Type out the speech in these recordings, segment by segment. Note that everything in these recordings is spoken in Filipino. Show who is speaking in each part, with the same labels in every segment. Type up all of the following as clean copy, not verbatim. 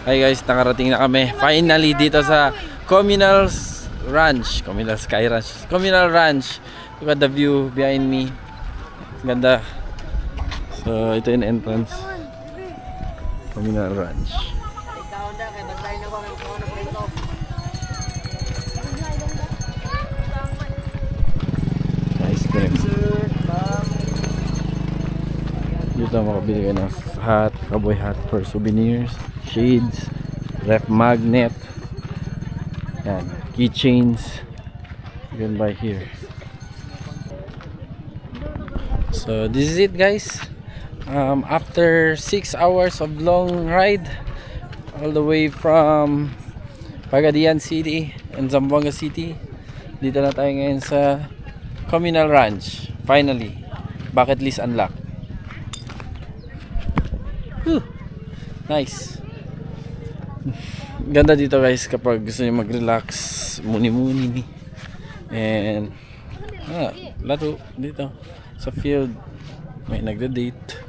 Speaker 1: Hi guys, nakarating na kami finally dito sa Communal Ranch. Communal Sky Ranch. Communal Ranch. Look at the view behind me. Ganda. So ito yung entrance. Communal Ranch. Ice cream. Dito makabili ka ng hat, cowboy hat for souvenirs, shades, ref magnet, yan, keychains. You can buy here. So this is it guys. After 6 hours of long ride all the way from Pagadian City and Zamboanga City, dito na tayo ngayon sa Communal Ranch. Finally, bucket list unlocked. Nice. Ganda dito guys kapag gusto niyo mag-relax, muni-muni and laro dito sa field. May nagda-date.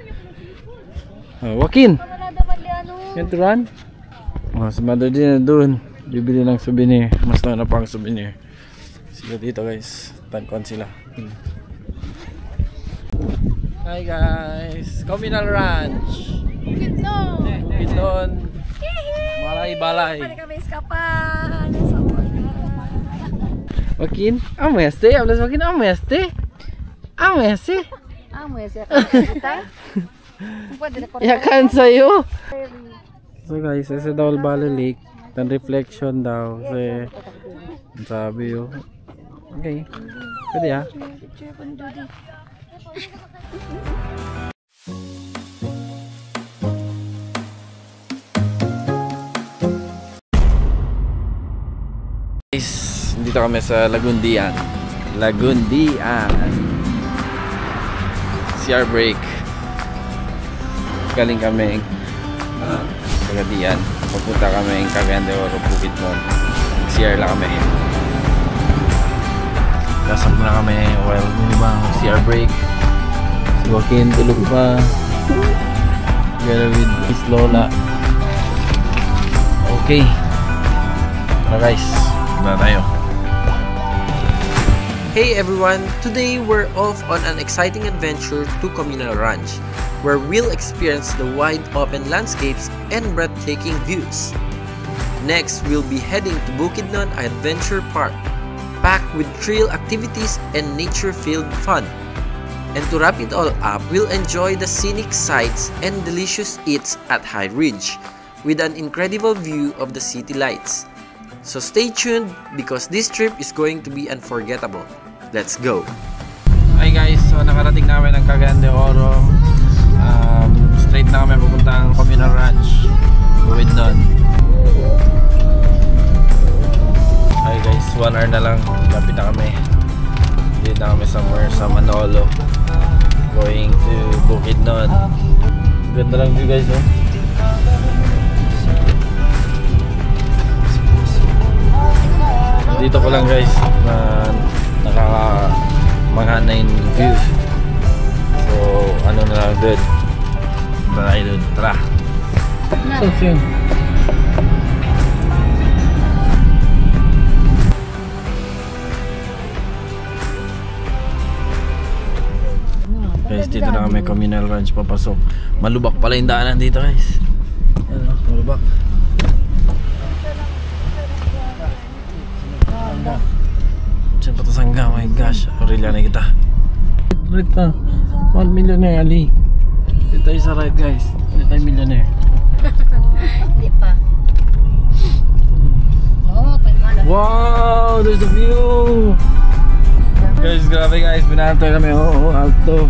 Speaker 1: Joaquin, yan to run? Si mother din na doon bibili ng souvenir. Mas na pang souvenir sila dito guys. Tankon sila. Hi guys, Communal Ranch. Bukidnon. Balay-balay. Joaquin, amaste. Hablas Joaquin, amaste. Amaste. Yakan sa'yo. So guys, sa Dawal Valley Lake, tan reflection daw. Sabi yun. Okay. Pwede ha? Dito kami sa Lagundian. CR break. Galing kami Pagadian. Papunta kami Cagayan de Oro, Bukidnon. CR lang kami. Kasap na kami while CR break. Si Joaquin tulog pa. Together with his lola. Okay. Tara guys. Na tayo.
Speaker 2: Hey everyone, today we're off on an exciting adventure to Communal Ranch, where we'll experience the wide open landscapes and breathtaking views. Next, we'll be heading to Bukidnon Adventure Park, packed with thrill activities and nature-filled fun. And to wrap it all up, we'll enjoy the scenic sights and delicious eats at High Ridge, with an incredible view of the city lights. So stay tuned because this trip is going to be unforgettable. Let's go!
Speaker 1: Hi guys, so nakarating namin ng Cagayan de Oro. Straight na kami pupuntang Communal Ranch, Bukidnon. Hi guys, 1 hour na lang, lapit na kami. Dito na kami somewhere sa Manolo, going to Bukidnon. Ganda lang view guys, oh. Dito ko lang guys na nakakamangha na yung view. So ano na lang doon. Tara doon, tara. So yun. Guys, dito na kami Communal Ranch papasok. Malubak pala yung daanan dito guys. Ano, malubak. Diyan pa ito sangga, my gosh. Aurelia na kita. Right na, 1 millionaire Ali. Dito tayo sa right guys. Dito tayo millionaire.
Speaker 3: Hindi pa.
Speaker 1: Wow, there's the view. Guys, grabe guys. Binantoy kami. Alto.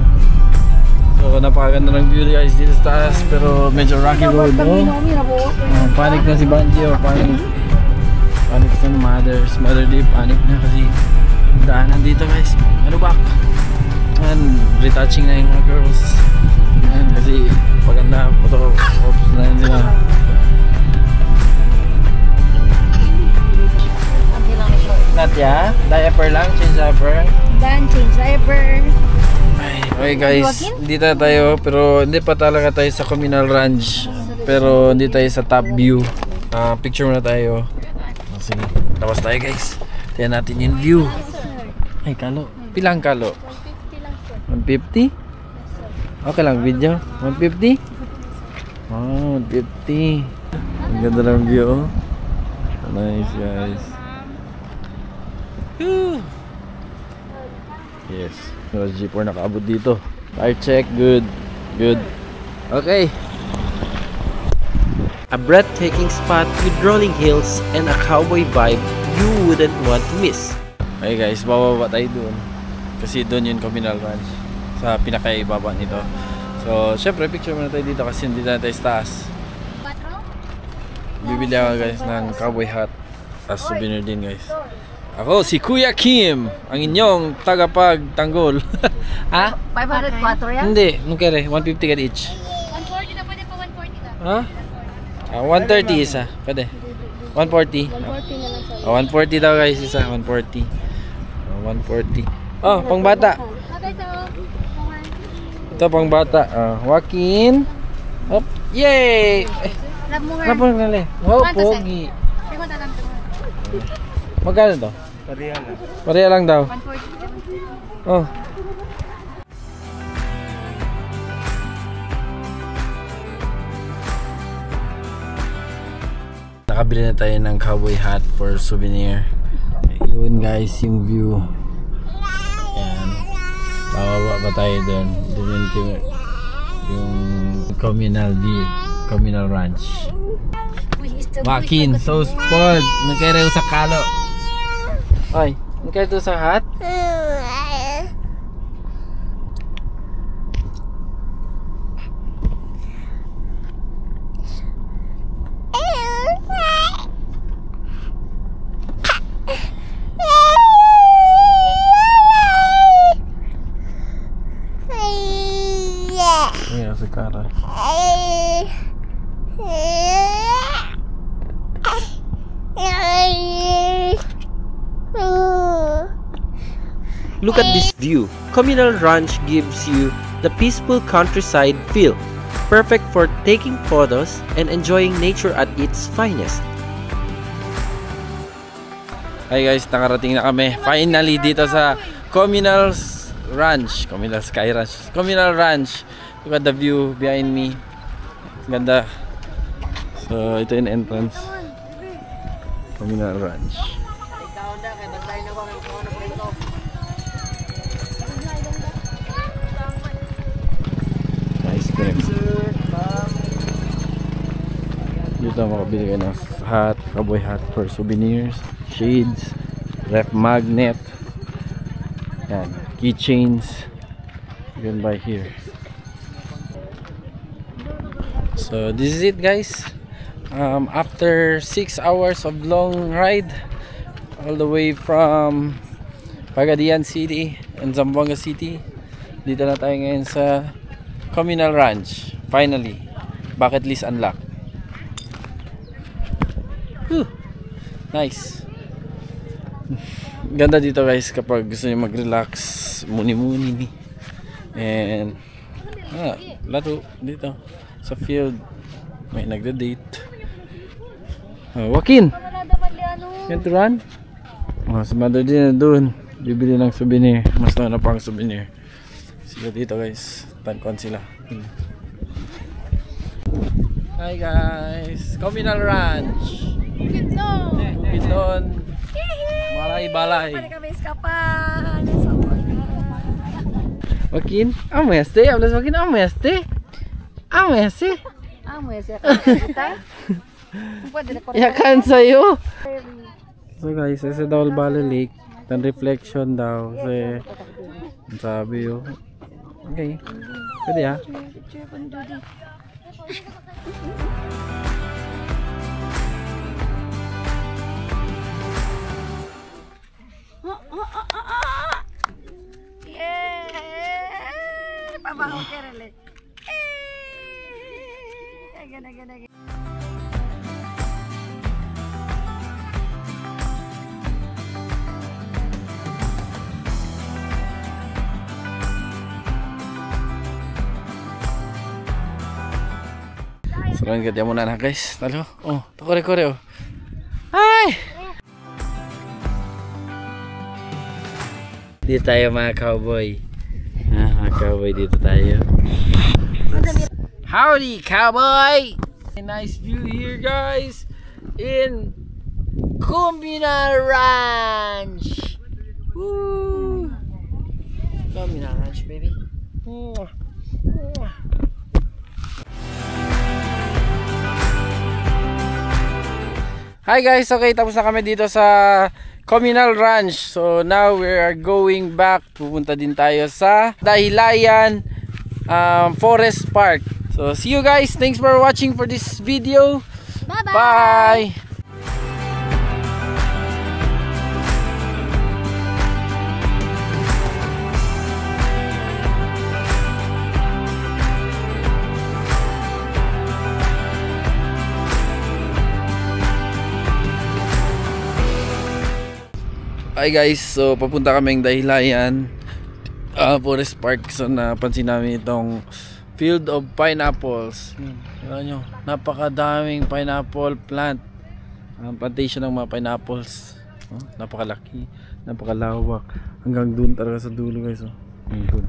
Speaker 1: So napakaganda ng view guys dito sa taas. Pero medyo rocky road, no? Panic na si Banji, panic. Panic sa mother deep, panic na kasi daanan dito guys, ano back and retouching na yung mga girls and kasi paganda photo ops na yun nila. Natya, diaper lang, change diaper.
Speaker 3: Dan, change diaper.
Speaker 1: Okay guys, dito tayo pero hindi pa talaga tayo sa Communal Ranch. Pero hindi tayo sa top view. Picture muna tayo. Sige, labas tayo guys. Tingnan natin yung view. Ay, kalo. Pilang kalo? 150? Okay lang video. 150? Oh, 150. Ang ganda ng view. Oh. Nice guys. Whew. Yes. Yung G4 nakaabot dito. Tire check. Good. Good. Okay.
Speaker 2: A breathtaking spot with rolling hills and a cowboy vibe you wouldn't want to miss.
Speaker 1: Okay guys, bababa tayo doon. Kasi doon yung communal ranch. Sa pinakaibaba nito. So, syempre picture muna tayo dito kasi hindi na tayo sa taas. Bibili ako guys ng cowboy hat. As souvenir din guys. Ako si Kuya Kim, ang inyong tagapagtanggol. Ha?
Speaker 3: 504 yan?
Speaker 1: Hindi, nung kere, 150 ka each.
Speaker 3: 140 na, pwede pa 140 na.
Speaker 1: Ha? 130 isa, pwede. 140.
Speaker 3: 140 na lang sa
Speaker 1: 140 daw guys isa, 140. 140. Oh, pang bata.
Speaker 3: Okay, so,
Speaker 1: Ito pang bata. Joaquin. Hop. Yay!
Speaker 3: love mo
Speaker 1: Ano po ngali? Wow, pogi.
Speaker 3: Sige, talang ito.
Speaker 1: Magkano to?
Speaker 4: Pareha lang.
Speaker 1: Pareha lang daw.
Speaker 3: 140.
Speaker 1: Oh. Nakabili na tayo ng cowboy hat for souvenir. Yun guys, yung view. Yan. Bababa pa tayo doon. Doon yung communal view. Communal ranch. Joaquin, so spoiled. Nagkaya sa kalo. Ay, nagkaya to sa hat? Iya, sekarang.
Speaker 2: Look at this view. Communal Ranch gives you the peaceful countryside feel, perfect for taking photos and enjoying nature at its finest.
Speaker 1: Hi guys, nakarating na kami finally dito sa Communal Ranch. Communal Sky Ranch. Communal Ranch. Look at the view behind me. Ganda. So, ito yung entrance. Communal Ranch. Nice place. Dito makabili ka ng hat, cowboy hat for souvenirs, shades, ref magnet, yan, keychains. You can buy here. So this is it guys. After 6 hours of long ride all the way from Pagadian City and Zamboanga City, dito na tayo ngayon sa Communal Ranch. Finally, bucket list unlock. Whew. Nice. Ganda dito guys kapag gusto niyo mag-relax, muni-muni and laro dito sa field. May nagda-date. Joaquin, yan to run? Si mother din na doon. Bibili ng souvenir. Mas na pang souvenir. Sila dito guys. Tangkon sila. Hi guys. Communal Ranch. Bukid doon. Balay-balay. Joaquin, amo este. Hablas Joaquin, amo este. Amo este.
Speaker 3: Amo ese.
Speaker 1: Yakan sa'yo. So guys, ese daw Bali Lake. Tan reflection daw. Kasi sabi yun. Okay. Pwede ha.
Speaker 3: Pabaho kerele. Again.
Speaker 1: Sarang katya muna na guys. Talo. Oh, takore-kore oh. Hi! Dito tayo mga cowboy. Mga cowboy dito tayo. Howdy cowboy! A nice view here guys in Communal Ranch. Woo! Communal Ranch baby. Hi guys, okay, tapos na kami dito sa Communal Ranch. So now we are going back. Pupunta din tayo sa Dahilayan Forest Park. So see you guys. Thanks for watching for this video.
Speaker 3: Bye-bye.
Speaker 1: Bye. Hi guys, so papunta kaming Dahilayan Forest Park. So napansin namin itong field of pineapples. Tingnan nyo, napakadaming pineapple plant. Plantation ng mga pineapples. Napakalaki, napakalawak. Hanggang dun talaga sa dulo guys. Dun.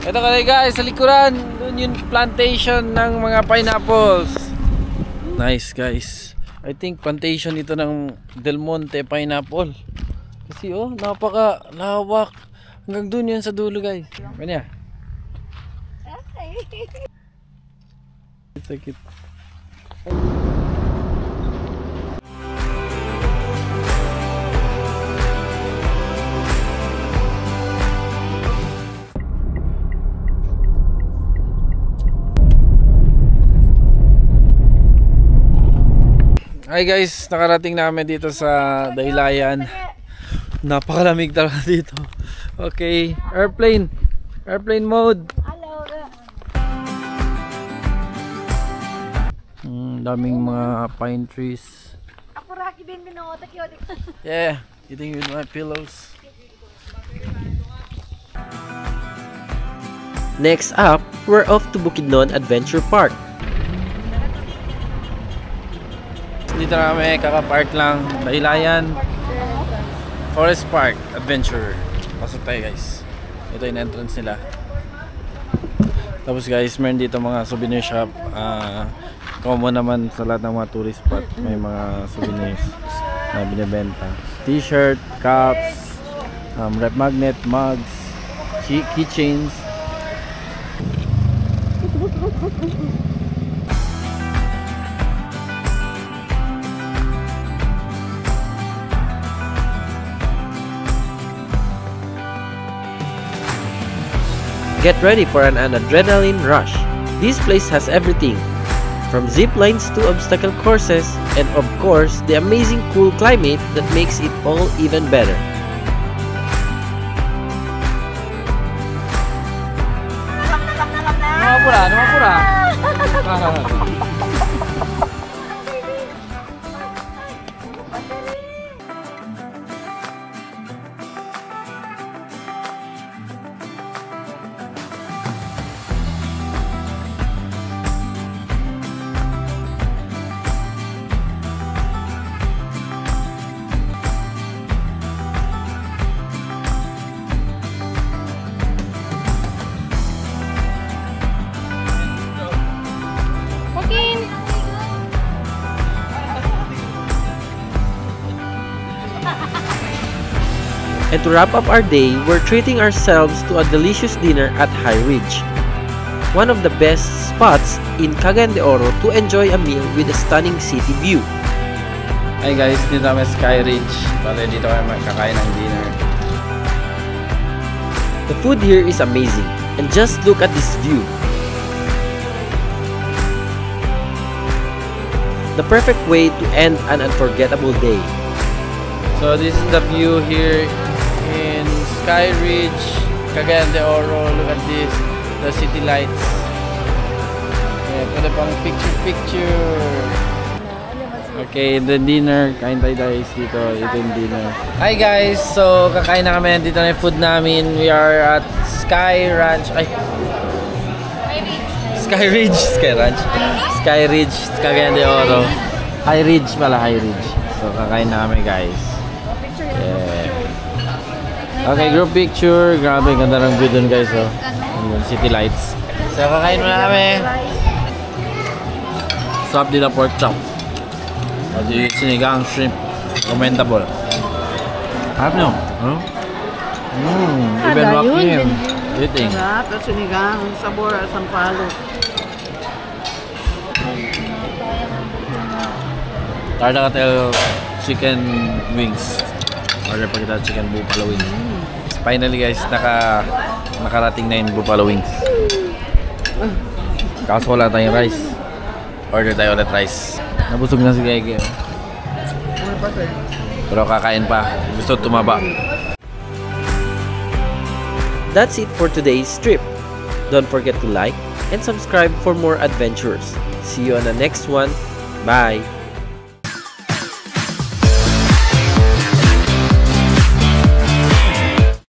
Speaker 1: Ito ka guys, sa likuran, doon yung plantation ng mga pineapples. Nice guys. I think plantation ito ng Del Monte pineapple. Kasi oh, napaka lawak. Hanggang doon yan sa dulo guys. Kanya. Sakit. Hi guys, nakarating namin dito sa Dahilayan. Napakalamig talaga dito. Okay, airplane mode.
Speaker 3: Hello.
Speaker 1: Daming mga pine trees.
Speaker 3: Ako Rocky din binotak yun.
Speaker 1: Yeah, eating with my pillows.
Speaker 2: Next up, we're off to Bukidnon Adventure Park.
Speaker 1: Dito na kami, kaka-park lang. Dahilayan Forest Park Adventure. Pasok tayo guys. Ito yung entrance nila. Tapos guys, meron dito mga souvenir shop. Common naman sa lahat ng mga tourist spot. May mga souvenirs na binibenta. T-shirt, cups, rep magnet, mugs, keychains.
Speaker 2: Get ready for an adrenaline rush. This place has everything, from zip lines to obstacle courses, and of course, the amazing cool climate that makes it all even better.
Speaker 1: Namapura.
Speaker 2: And to wrap up our day, we're treating ourselves to a delicious dinner at High Ridge, one of the best spots in Cagayan de Oro to enjoy a meal with a stunning city view.
Speaker 1: Hi guys, dito kami sa Sky Ridge. Bale, dito kami makakain ng dinner.
Speaker 2: The food here is amazing, and just look at this view. The perfect way to end an unforgettable day.
Speaker 1: So this is the view here in Sky Ridge, Cagayan de Oro. Look at this, the city lights. Yeah, pwede pang picture. Okay, then dinner. Kain tayo guys dito. Ito yung dinner. Hi guys! So, kakain na kami. Dito na yung food namin. We are at Sky Ranch. Ay! Sky Ridge. Sky Ranch. Sky Ridge. Cagayan de Oro. High Ridge pala. High Ridge. So, kakain na kami guys. Yeah. Okay, group picture. Grabe, ganda ng view dun guys. Oh. Yung city lights. So, kakain muna kami. Sarap din na pork chop. O di sinigang shrimp. Commendable. Harap nyo. Huh? Even walking. Eating.
Speaker 4: Sarap at sinigang, sabor at sampalok.
Speaker 1: Tardatel chicken wings. Order pa kita chicken buffalo wings. Finally guys, nakarating na yung buffalo wings. Kaso wala tayong rice. Order tayo ulit rice. Nabusog na si Gege. Pero kakain pa. Gusto tumaba.
Speaker 2: That's it for today's trip. Don't forget to like and subscribe for more adventures. See you on the next one. Bye!